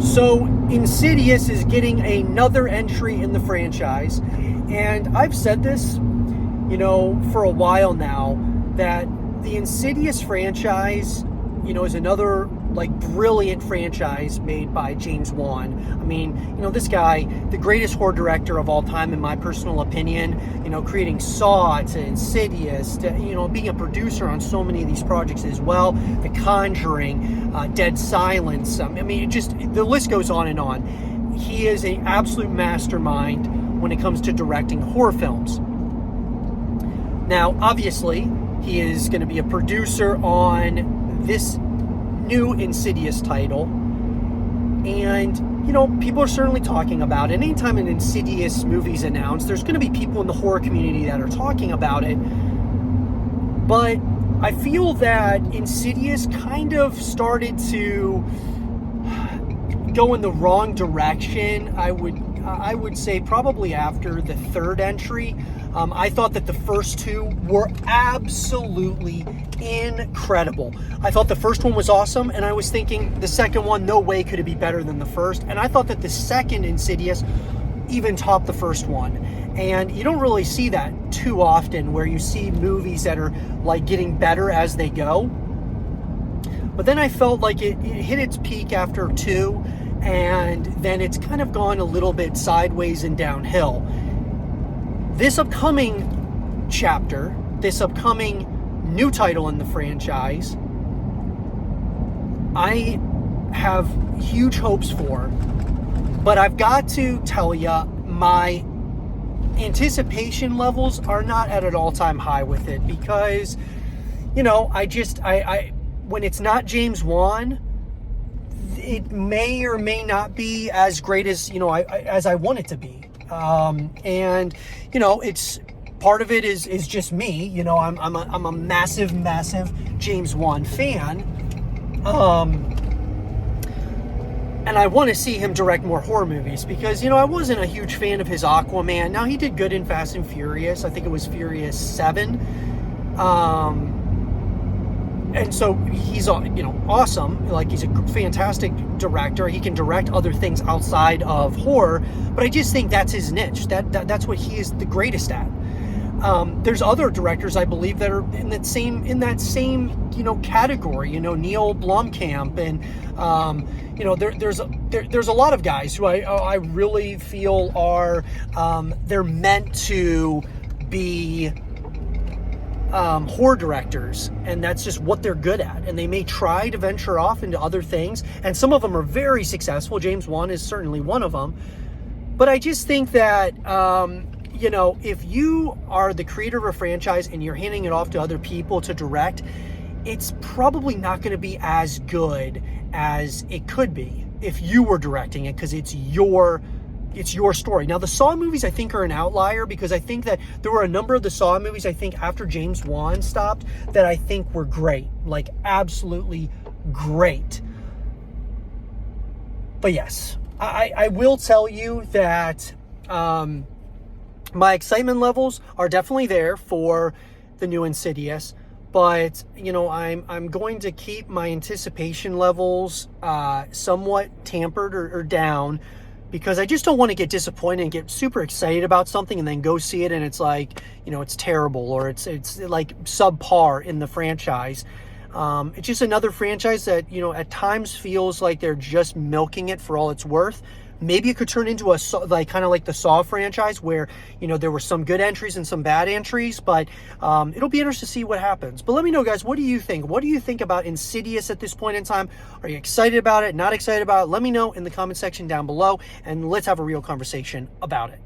So Insidious is getting another entry in the franchise, and I've said this, for a while now, that the Insidious franchise, is another brilliant franchise made by James Wan. I mean, this guy, the greatest horror director of all time, in my personal opinion, creating Saw to Insidious to, being a producer on so many of these projects as well. The Conjuring, Dead Silence. The list goes on and on. He is an absolute mastermind when it comes to directing horror films. Now, obviously, he is going to be a producer on this new Insidious title, and people are certainly talking about it. Anytime an Insidious movie's announced, there's going to be people in the horror community that are talking about it. But I feel that Insidious kind of started to go in the wrong direction. I would say probably after the third entry. I thought that the first two were absolutely incredible. I thought the first one was awesome, and I was thinking the second one, no way could it be better than the first. And I thought that the second Insidious even topped the first one. And you don't really see that too often, where you see movies that are getting better as they go. But then I felt like it hit its peak after 2, and then it's kind of gone a little bit sideways and downhill. This upcoming chapter, this upcoming new title in the franchise, I have huge hopes for, but I've got to tell you, my anticipation levels are not at an all-time high with it, because, I when it's not James Wan, it may or may not be as great as, as I want it to be. And it's part of it is just me. I'm a massive James Wan fan, and I want to see him direct more horror movies, because I wasn't a huge fan of his Aquaman. Now, he did good in Fast and Furious. I think it was Furious 7. And so he's, awesome. He's a fantastic director. He can direct other things outside of horror, but I just think that's his niche. That's what he is the greatest at. There's other directors, I believe, that are in that same category. Neil Blomkamp, and there's a lot of guys who I really feel are they're meant to be horror directors, and that's just what they're good at, and they may try to venture off into other things, and some of them are very successful. James Wan is certainly one of them. But I just think that if you are the creator of a franchise and you're handing it off to other people to direct, it's probably not going to be as good as it could be if you were directing it, because it's your story. Now, the Saw movies, I think, are an outlier, because I think that there were a number of the Saw movies, I think, after James Wan stopped, that I think were great. Absolutely great. But yes, I will tell you that my excitement levels are definitely there for the new Insidious. But, I'm going to keep my anticipation levels somewhat tampered or down, because I just don't want to get disappointed and get super excited about something and then go see it and it's it's terrible, or it's subpar in the franchise. It's just another franchise that, at times feels like they're just milking it for all it's worth. Maybe it could turn into a kind of like the Saw franchise, where there were some good entries and some bad entries, but it'll be interesting to see what happens. But let me know, guys, what do you think? What do you think about Insidious at this point in time? Are you excited about it? Not excited about it? Let me know in the comment section down below, and let's have a real conversation about it.